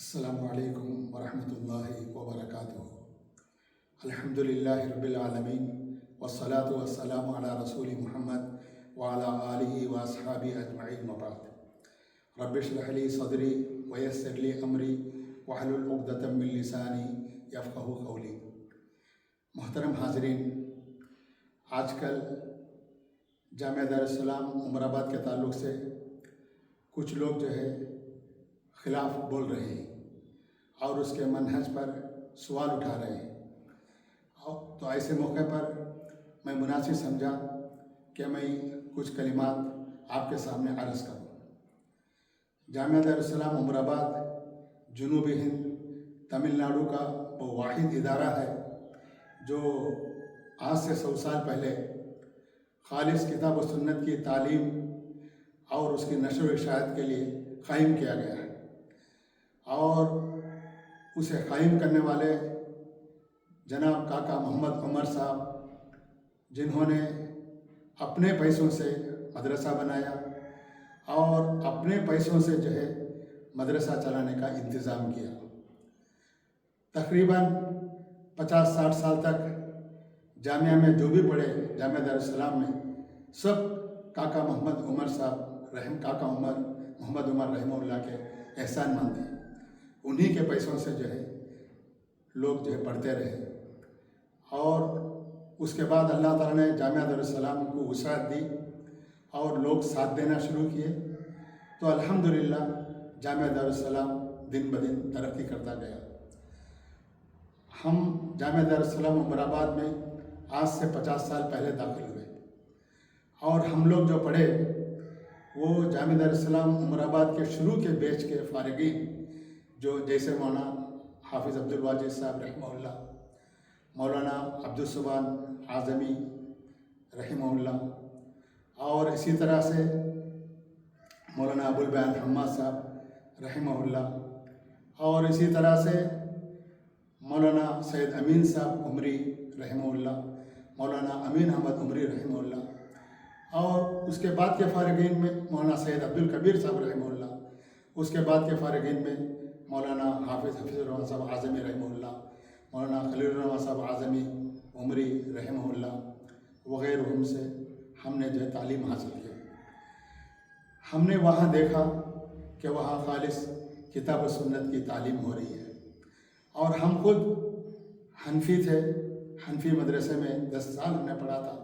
السلام علیکم ورحمۃ اللہ وبرکاتہ۔ الحمدللہ رب العالمین والصلاة والسلام علی رسول محمد وعلی آلہ واصحابہ اجمعین وبعد۔ رب اشرح لی صدری ویسر لی امری واحلل عقدۃ من لسانی یفقہوا قولی۔ محترم حاضرین، آج کل جامعہ دارالسلام عمر آباد کے تعلق سے کچھ لوگ جو ہے خلاف بول رہے ہیں اور اس کے منہج پر سوال اٹھا رہے ہیں، تو ایسے موقع پر میں مناسب سمجھا کہ میں کچھ کلمات آپ کے سامنے عرض کروں۔ جامعہ دارالسلام عمر آباد جنوبی ہند تمل ناڈو کا وہ واحد ادارہ ہے جو آج سے 100 سال پہلے خالص کتاب و سنت کی تعلیم اور اس کی نشر و اشاعت کے لیے قائم کیا گیا ہے، اور اسے قائم کرنے والے جناب کاکا محمد عمر صاحب، جنہوں نے اپنے پیسوں سے مدرسہ بنایا اور اپنے پیسوں سے جو ہے مدرسہ چلانے کا انتظام کیا۔ تقریباً 50-60 سال تک جامعہ میں جو بھی پڑھے، جامعہ دارالسلام میں، سب کاکا محمد عمر صاحب کاکا محمد عمر رحمہ اللہ کے احسان مند ہیں۔ انہی کے پیسوں سے جو ہے لوگ جو ہے پڑھتے رہے، اور اس کے بعد اللہ تعالیٰ نے جامعہ دارالسلام کو وسعت دی اور لوگ ساتھ دینا شروع کیے، تو الحمدللہ جامعہ دارالسلام دن بدن ترقی کرتا گیا۔ ہم جامعہ دارالسلام عمر آباد میں آج سے 50 سال پہلے داخل ہوئے، اور ہم لوگ جو پڑھے وہ جامعہ دارالسلام عمر آباد کے شروع کے بیچ کے فارغین، جو جیسے مولانا حافظ عبدالواجد صاحب رحمہ اللہ، مولانا عبدالسبحان اعظمی رحمہ اللہ، اور اسی طرح سے مولانا ابوالبیان حماد صاحب رحمہ اللہ، اور اسی طرح سے مولانا سید امین صاحب عمری رحمہ اللہ، مولانا امین احمد عمری رحمہ اللہ، اور اس کے بعد کے فارغین میں مولانا سید عبدالکبیر صاحب رحمہ اللہ، اس کے بعد کے فارغین میں مولانا حافظ الرحمن صاحب اعظمی رحمہ اللہ، مولانا خلیل الرحمن صاحب اعظمی عمری رحمہ اللہ وغیرہ سے ہم نے جو ہے تعلیم حاصل کی۔ ہم نے وہاں دیکھا کہ وہاں خالص کتاب و سنت کی تعلیم ہو رہی ہے، اور ہم خود حنفی تھے، حنفی مدرسے میں 10 سال ہم نے پڑھا تھا،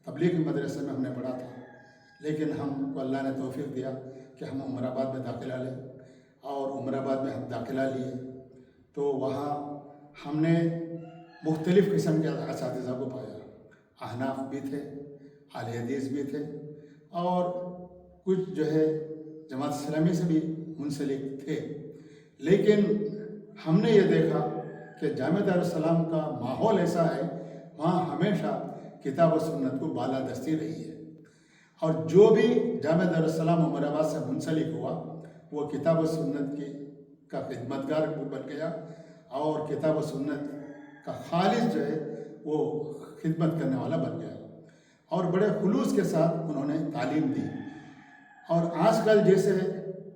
تبلیغی مدرسے میں ہم نے پڑھا تھا، لیکن ہم کو اللہ نے توفیق دیا کہ ہم عمر آباد میں داخلہ لیں، اور عمر آباد میں ہم داخلہ لیے تو وہاں ہم نے مختلف قسم کے اساتذہ کو پایا۔ احناف بھی تھے، اہل حدیث بھی تھے، اور کچھ جو ہے جماعت اسلامی سے بھی منسلک تھے، لیکن ہم نے یہ دیکھا کہ جامعہ دارالسلام کا ماحول ایسا ہے، وہاں ہمیشہ کتاب و سنت کو بالادستی رہی ہے، اور جو بھی جامعہ دارالسلام عمر آباد سے منسلک ہوا وہ کتاب و سنت کا خدمتگار بن گیا، اور کتاب و سنت کا خالص جو ہے وہ خدمت کرنے والا بن گیا، اور بڑے خلوص کے ساتھ انہوں نے تعلیم دی۔ اور آج کل جیسے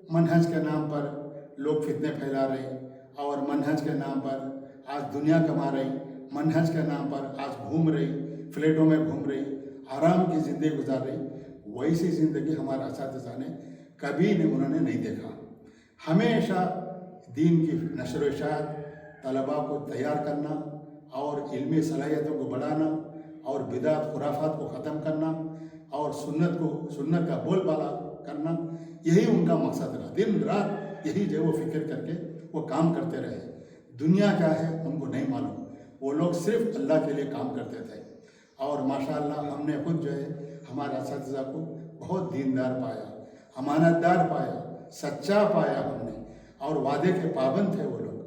منہج کے نام پر لوگ فتنے پھیلا رہے، اور منہج کے نام پر آج دنیا کما رہی، منہج کے نام پر آج گھوم رہی، فلیٹوں میں گھوم رہی، آرام کی زندگی گزار رہی، ویسی زندگی ہمارے اساتذہ نے کبھی انہوں نے نہیں دیکھا۔ ہمیشہ دین کی نشر و اشاعت، طلباء کو تیار کرنا، اور علمی صلاحیتوں کو بڑھانا، اور بدعت خرافات کو ختم کرنا، اور سنت کا بول بالا کرنا، یہی ان کا مقصد رہا۔ دن رات یہی جو وہ فکر کر کے وہ کام کرتے رہے۔ دنیا کیا ہے ان کو نہیں معلوم، وہ لوگ صرف اللہ کے لیے کام کرتے تھے، اور ماشاءاللہ ہم نے خود جو ہے ہمارے اساتذہ کو بہت دیندار پایا، امانت دار پایا، سچا پایا ہم نے، اور وعدے کے پابند تھے وہ لوگ،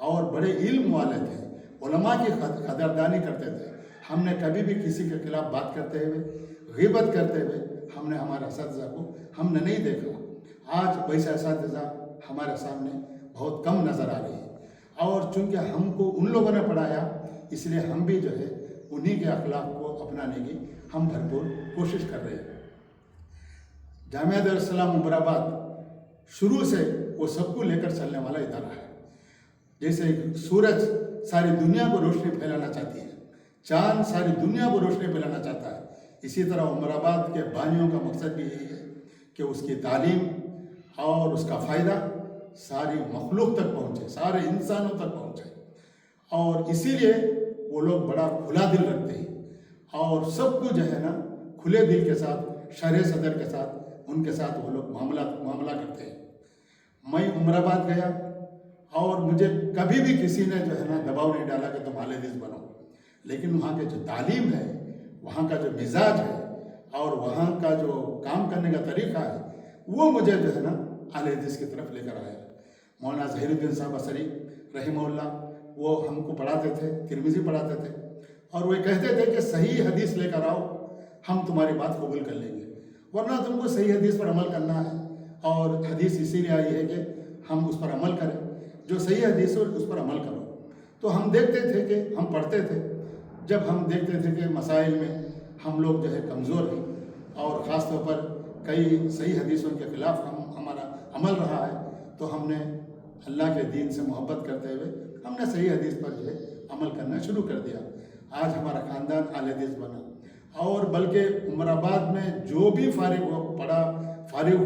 اور بڑے علم والے تھے، علماء کی قدردانی کرتے تھے۔ ہم نے کبھی بھی کسی کے خلاف بات کرتے ہوئے، غیبت کرتے ہوئے ہم نے ہمارے اساتذہ کو ہم نے نہیں دیکھا۔ آج ویسے اساتذہ ہمارے سامنے بہت کم نظر آ رہی ہے، اور چونکہ ہم کو ان لوگوں نے پڑھایا، اس لیے ہم بھی جو ہے انہی کے اخلاق کو اپنانے کی ہم بھرپور کوشش کر رہے ہیں۔ جامعہ دارالسلام عمر آباد شروع سے وہ سب کو لے کر چلنے والا ادارہ ہے، जैसे सूरज सारी दुनिया को रोशनी फैलाना चाहती है, चांद सारी दुनिया को रोशनी फैलाना चाहता है, इसी तरह उमराबाद के बानियों का मकसद भी यही है कि उसकी तालीम और उसका फ़ायदा सारी मखलूक तक पहुँचे, सारे इंसानों तक पहुँचे। और इसीलिए वो लोग बड़ा खुला दिल रखते हैं और सबको जो है ना खुले दिल के साथ, शरह सदर के साथ उनके साथ वो लोग मामला करते हैं। मैं उमराबाद गया और मुझे कभी भी किसी ने जो है ना दबाव नहीं डाला कि तुम आले हदीस बनो, लेकिन वहाँ के जो तालीम है, वहाँ का जो मिजाज है और वहाँ का जो काम करने का तरीका है, वो मुझे जो है ना आले हदीस की तरफ लेकर आया। मौलाना ज़हीरुद्दीन साहब असरी रहमहुल्लाह वो हमको पढ़ाते थे, तिरमिज़ी पढ़ाते थे और वो कहते थे कि सही हदीस लेकर आओ, हम तुम्हारी बात कबूल कर लेंगे, वरना तुमको सही हदीस पर अमल करना है। और हदीस इसीलिए आई है कि हम उस पर अमल करें, जो सही हदीस हो उस पर अमल करो। तो हम देखते थे कि हम पढ़ते थे, जब हम देखते थे कि मसाइल में हम लोग जो है कमज़ोर हैं और ख़ास तौर पर कई सही हदीसों के ख़िलाफ़ हमारा अमल रहा है, तो हमने अल्लाह के दीन से मोहब्बत करते हुए हमने सही हदीस पर जो है अमल करना शुरू कर दिया। आज हमारा ख़ानदान आले हदीस बना और बल्कि उमराबाद में जो भी फारिग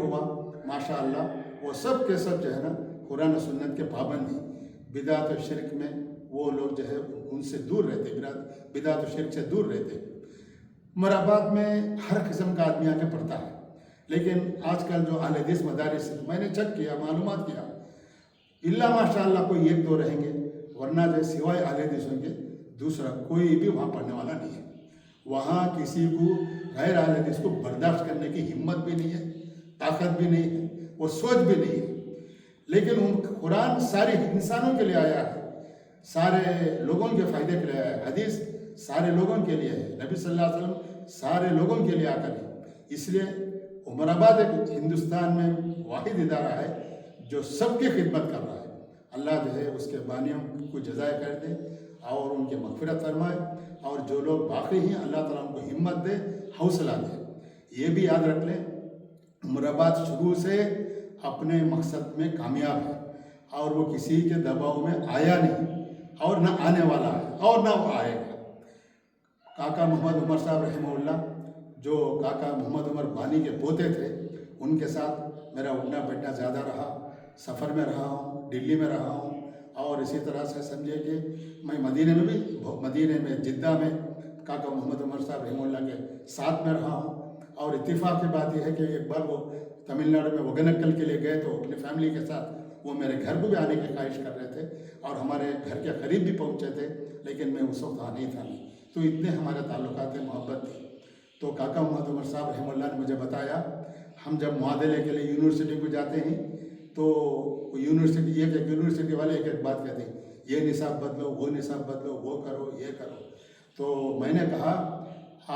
हुआ माशाअल्लाह वो सब के सब जो है ना कुरान और सुन्नत के पाबंद हैं। बिदात और शिरक में वो लोग जो है उनसे दूर रहते, बिदात और शिरक से दूर रहते। उमराबाद में हर किस्म का आदमी आके पढ़ता है, लेकिन आजकल जो अहले हदीस मदारिस मैंने चेक किया, मालूमात किया, इल्ला माशाअल्लाह कोई एक दो रहेंगे, वरना जो सिवाय अहले हदीसों के दूसरा कोई भी वहाँ पढ़ने वाला नहीं है। वहाँ किसी को गैर अहले हदीस को बर्दाश्त करने की हिम्मत भी नहीं है, ताकत भी नहीं है, वो सोच भी नहीं है। लेकिन कुरान सारे इंसानों के लिए आया है, सारे लोगों के फ़ायदे के लिए आया है, हदीस सारे लोगों के लिए है, नबी सल्लल्लाहु अलैहि वसल्लम सारे लोगों के लिए आकर है। इसलिए उमराबाद एक हिंदुस्तान में वाहिद इदारा है जो सबकी खिदमत कर रहा है। अल्लाह जो है उसके बानियों को जज़ाय कर दे और उनकी मग़फ़िरत फरमाए, और जो लोग बाकी हैं अल्लाह ताला उनको हिम्मत दे, हौसला दे। ये भी याद रख लें, उमराबाद शुरू से अपने मकसद में कामयाब है और वो किसी के दबाव में आया नहीं और ना आने वाला है और ना वो आएगा। काका मोहम्मद उमर साहब रहमहुल्लाह, जो काका मोहम्मद उमर बानी के पोते थे, उनके साथ मेरा उठना बैठना ज़्यादा रहा। सफ़र में रहा हूँ, दिल्ली में रहा हूँ, और इसी तरह से समझिए कि मैं मदीने में जिद्दा में काका मोहम्मद उमर साहब रहमहुल्लाह के साथ में रहा हूँ। और इत्तेफाक की बात यह है कि एक बार वो तमिलनाडु में वगनक्कल के लिए गए तो अपनी फैमिली के साथ वो मेरे घर को भी आने की ख्वाहिश कर रहे थे और हमारे घर के करीब भी पहुँचे थे, लेकिन मैं उस वक्त नहीं था। तो इतने हमारे ताल्लुकात मोहब्बत थी। तो काका मोहम्मद उमर साहब रहमहुल्लाह ने मुझे बताया, हम जब मुआदले के लिए यूनिवर्सिटी को जाते हैं तो यूनिवर्सिटी एक यूनिवर्सिटी वाले एक बात कहते हैं, ये निसाब बदलो, वो निसाब बदलो, वो करो, ये करो। तो मैंने कहा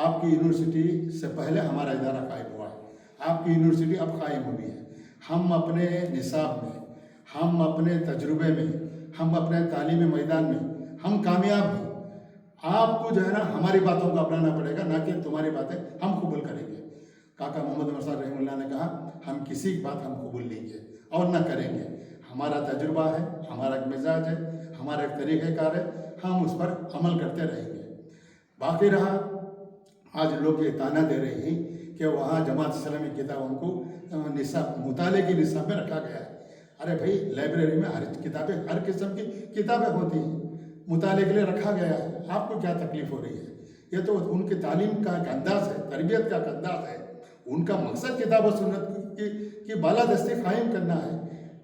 आपकी यूनिवर्सिटी से पहले हमारा इदारा कायम हुआ है, आपकी यूनिवर्सिटी अब कायम हुई है। हम अपने निसाब में, हम अपने तजुर्बे में, हम अपने तालीमी मैदान में हम कामयाब हैं। आपको जो है ना हमारी बातों को अपनाना पड़ेगा, ना कि तुम्हारी बातें हम कबूल करेंगे। काका मोहम्मद उमर साहब रहमहुल्लाह ने कहा, हम किसी की बात हम कबूल नहीं किए और ना करेंगे। हमारा तजुर्बा है, हमारा एक मिजाज है, हमारा एक तरीक़ेकार है, हम उस पर अमल करते रहेंगे। बाकी रहा, आज लोग ये ताना दे रहे हैं कि वहाँ जमात इस्लामी किताबों को निसाब मुताले की निसाब में रखा गया है। अरे भाई, लाइब्रेरी में हर किस्म की किताबें होती हैं, मुताले के लिए रखा गया है, आपको क्या तकलीफ़ हो रही है? ये तो उनकी तालीम का एक अंदाज़ है, तरबियत का एक अंदाज़ है। उनका मकसद किताब और सुन्नत की बालादस्ती कायम करना है।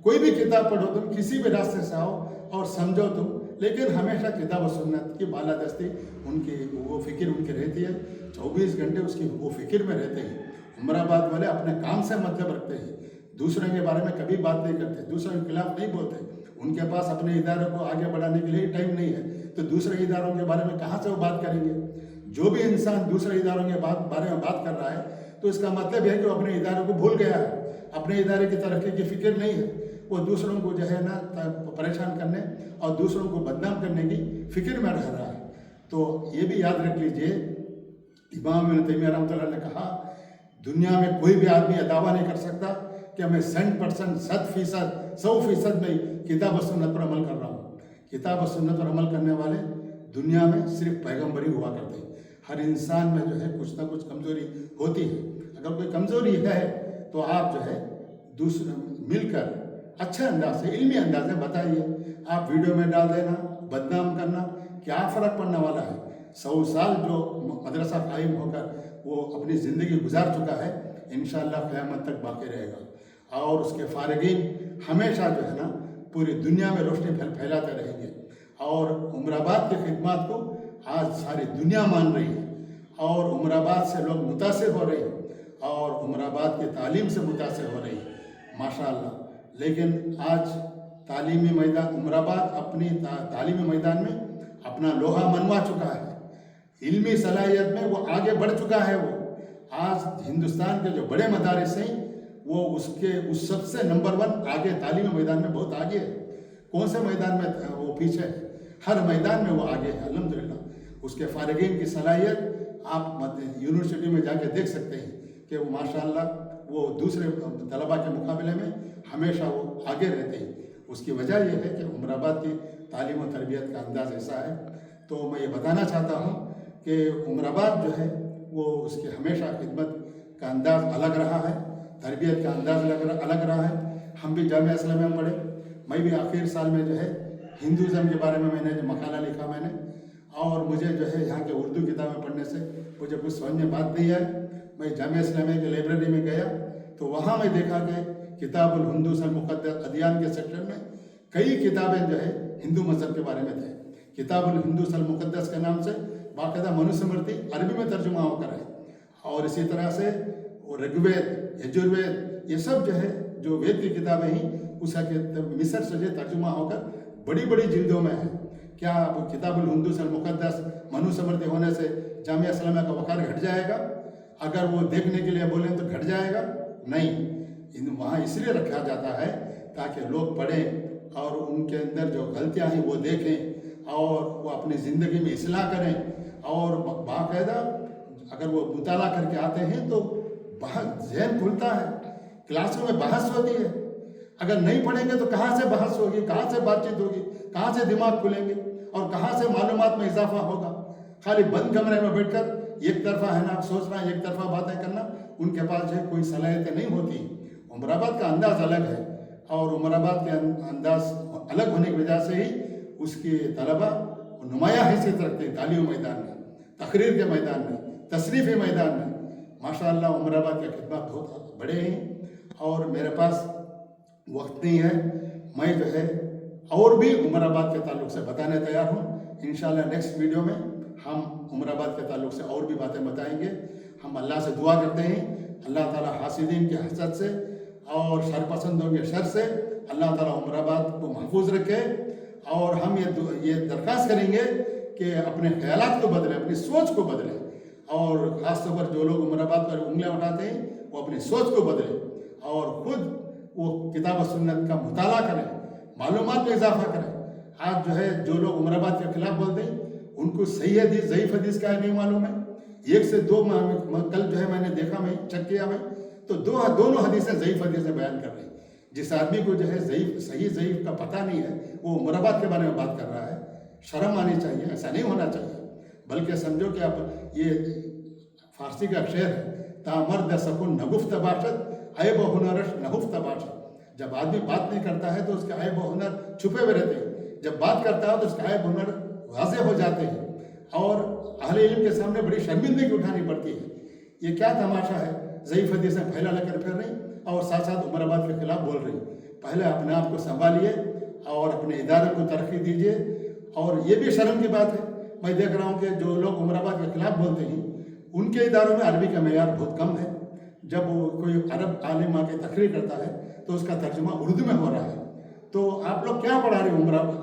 कोई भी किताब पढ़ो तुम, किसी भी रास्ते से आओ और समझो तुम, लेकिन हमेशा किताब और सुन्नत की बालादस्ती उनकी वो फ़िक्र उनकी रहती है। 24 घंटे उसकी वो फ़िक्र में रहते हैं। उमराबाद वाले अपने काम से मतलब रखते हैं, दूसरों के बारे में कभी बात नहीं करते, दूसरों के खिलाफ नहीं बोलते। उनके पास अपने इदारों को आगे बढ़ाने के लिए टाइम नहीं है, तो दूसरे इदारों के बारे में कहाँ से वो बात करेंगे? जो भी इंसान दूसरे इदारों के बारे में बात कर रहा है, तो इसका मतलब है कि वो अपने इदारों को भूल गया है, अपने इदारे की तरक्की की फिक्र नहीं है। वो दूसरों को जो है ना परेशान करने और दूसरों को बदनाम करने की फिक्र में रह रहा है। तो ये भी याद रख लीजिए, इमाम इब्न तैमिया रहमतुल्लाह ने कहा, दुनिया में कोई भी आदमी दावा नहीं कर सकता कि मैं 100% 100% में किताब और सुन्नत पर अमल कर रहा हूँ। किताब और सुन्नत पर अमल करने वाले दुनिया में सिर्फ पैगंबर ही हुआ करते हैं। हर इंसान में जो है कुछ ना कुछ कमज़ोरी होती है। अगर कोई कमज़ोरी है तो आप जो है दूसरे मिलकर अच्छे अंदाज से, इल्मी अंदाज से बताइए। आप वीडियो में डाल देना, बदनाम करना, क्या फ़र्क पड़ने वाला है। 100 साल जो मदरसा कायम होकर वो अपनी ज़िंदगी गुजार चुका है, इंशाअल्लाह क़यामत तक बाकी रहेगा। और उसके फ़ारिगीन हमेशा जो है ना पूरी दुनिया में रोशनी फैलाते रहेंगे। और उमराबाद की खिदमत को आज सारी दुनिया मान रही है और उमराबाद से लोग मुतासिर हो रहे हैं और उमराबाद की तालीम से मुतासिर हो रही है माशाअल्लाह। लेकिन आज तालीमी मैदान उमराबाद अपनी तालीमी मैदान में अपना लोहा मनवा चुका है। इल्मी सलाहियत में वो आगे बढ़ चुका है। वो आज हिंदुस्तान के जो बड़े मदारिस हैं वो उस सबसे नंबर 1 आगे तालीमी मैदान में बहुत आगे है। कौन से मैदान में वो पीछे है? हर मैदान में वो आगे है अल्हम्दुलिल्लाह। उसके फ़ारिगीन की सलाहियत आप यूनिवर्सिटी में जाके देख सकते हैं कि वो माशाअल्लाह वो दूसरे तलबा के मुकाबले में हमेशा वो आगे रहते हैं। उसकी वजह यह है कि उमराबाद की तालीम और तरबियत का अंदाज़ ऐसा है। तो मैं ये बताना चाहता हूँ कि उमराबाद जो है वो उसकी हमेशा खिदमत का अंदाज़ अलग रहा है, तरबियत का अंदाज़ अलग रहा है। हम भी जामिया इस्लामिया में पढ़े। मैं भी आखिर साल में जो है हिंदुज़म के बारे में मैंने जो मकाला लिखा मैंने, और मुझे जो है यहाँ के उर्दू किताबें पढ़ने से मुझे कुछ समझ में बात नहीं आई। मैं जामिया इस्लामिया की लाइब्रेरी में गया तो वहाँ मैं देखा कि किताबुल हुंदूस अल मुक़द्दस अदियान के सेक्शन में कई किताबें जो है हिंदू मज़हब के बारे में थे। किताबुल हुंदूस अल मुक़द्दस के नाम से बाकायदा मनुस्मृति अरबी में तर्जुमा होकर है। और इसी तरह से ऋग्वेद, यजुर्वेद, ये सब जो है जो वेद की किताबें हैं उसका मिस्र से जो तर्जुमा होकर बड़ी बड़ी जिल्दों में है। क्या किताबुल हुंदूस अल मुक़द्दस मनुस्मृति होने से जामिया इस्लामिया का वक़ार घट जाएगा? अगर वो देखने के लिए बोलें तो घट जाएगा? नहीं, वहाँ इसलिए रखा जाता है ताकि लोग पढ़ें और उनके अंदर जो गलतियाँ हैं वो देखें और वो अपनी ज़िंदगी में इस्लाह करें। और बाकायदा अगर वो मुताला करके आते हैं तो ज़हन खुलता है, क्लासों में बहस होती है। अगर नहीं पढ़ेंगे तो कहाँ से बहस होगी, कहाँ से बातचीत होगी, कहाँ से दिमाग खुलेंगे और कहाँ से मालूमात में इजाफा होगा। खाली बंद कमरे में बैठकर एक तरफा है ना सोचना, एक तरफा बातें करना, उनके पास जो है कोई सलाहियतें नहीं होती। उमराबाद का अंदाज़ अलग है और उमराबाद के अंदाज़ अलग होने की वजह से ही उसके तलबा नुमाया हैसियत रखते हैं तालीम मैदान में, तकरीर के मैदान में, तशरीफ़ी मैदान में। माशाअल्लाह उमराबाद के खिदमत बहुत बड़े हैं और मेरे पास वक्त नहीं है। मैं जो है और भी उमराबाद के ताल्लुक़ से बताने तैयार हूँ। इंशाअल्लाह नेक्स्ट वीडियो में हम उमराबाद के ताल्लुक़ से और भी बातें बताएंगे। हम अल्लाह से दुआ करते हैं अल्लाह ताला हासिदीन के हसद से और शरपसंदों के शर से अल्लाह ताला उमराबाद को महफूज रखे। और हम ये दरख्वास्त करेंगे कि अपने ख्यालात को बदलें, अपनी सोच को बदलें। और ख़ास तौर पर जो लोग उमराबाद पर उंगलियां उठाते हैं वो अपनी सोच को बदलें और ख़ुद वो किताब और सुन्नत का मुताला करें, मालूमात में इजाफा करें। आज जो है जो लोग उमराबाद के खिलाफ बोलते हैं उनको सही हदीस ज़ईफ़ हदीस का नहीं मालूम है। 1 से 2 कल जो है मैंने देखा, मैं चेक किया मैं तो दोनों हदीसें ज़ईफ़ हदीसें बयान कर रही हैं। जिस आदमी को जो है सही ज़ईफ़ का पता नहीं है वो उमराबाद के बारे में बात कर रहा है। शर्म आनी चाहिए, ऐसा नहीं होना चाहिए। बल्कि समझो कि आप ये फारसी का शेर है, तामर्द सकुन नगुफ्त बाशत ऐब हुनरश नहुफ्त बाशत। जब आदमी बात नहीं करता है तो उसके ऐब हुनर छुपे हुए रहते हैं, जब बात करता है तो उसके ऐब हुनर वाज़े हो जाते हैं और अहले इल्म के सामने बड़ी शर्मिंदगी उठानी पड़ती है। ये क्या तमाशा है, ज़ईफ़ हदीसें फैला लेकर फिर रही और साथ साथ उमराबाद के खिलाफ बोल रही। पहले अपने आप को संभालिए और अपने इदारे को तरक्की दीजिए। और ये भी शर्म की बात है, मैं देख रहा हूँ कि जो लोग उमराबाद के खिलाफ बोलते हैं उनके इदारों में अरबी का मेयार बहुत कम है। जब वो कोई अरब आलिम आके तकरीर करता है तो उसका तर्जुमा उर्दू में हो रहा है। तो आप लोग क्या पढ़ा रहे हो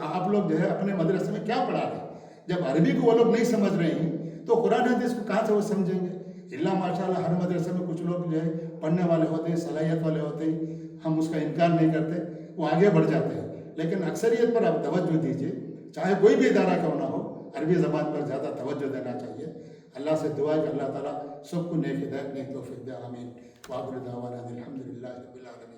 आप लोग जो है अपने मदरसे में क्या पढ़ा रहे हैं? जब अरबी को वो लोग नहीं समझ रहे हैं तो कुरान हदीस को कहाँ से वो समझेंगे? इल्ला माशाअल्लाह हर मदरसे में कुछ लोग जो है पढ़ने वाले होते हैं, सलाहियत वाले होते हैं, हम उसका इनकार नहीं करते, वो आगे बढ़ जाते हैं। लेकिन अक्सरियत पर आप तवज्जो दीजिए, चाहे कोई भी इदारा क्यों ना हो, अरबी ज़बान पर ज़्यादा तवज्जो देना चाहिए। अल्लाह से दुआ है कि अल्लाह ताला सबको नेक हिदायत नेक तौफीक दे, आमीन। वाखिर दावाना अल्हम्दुलिल्लाहि रब्बिल आलमीन।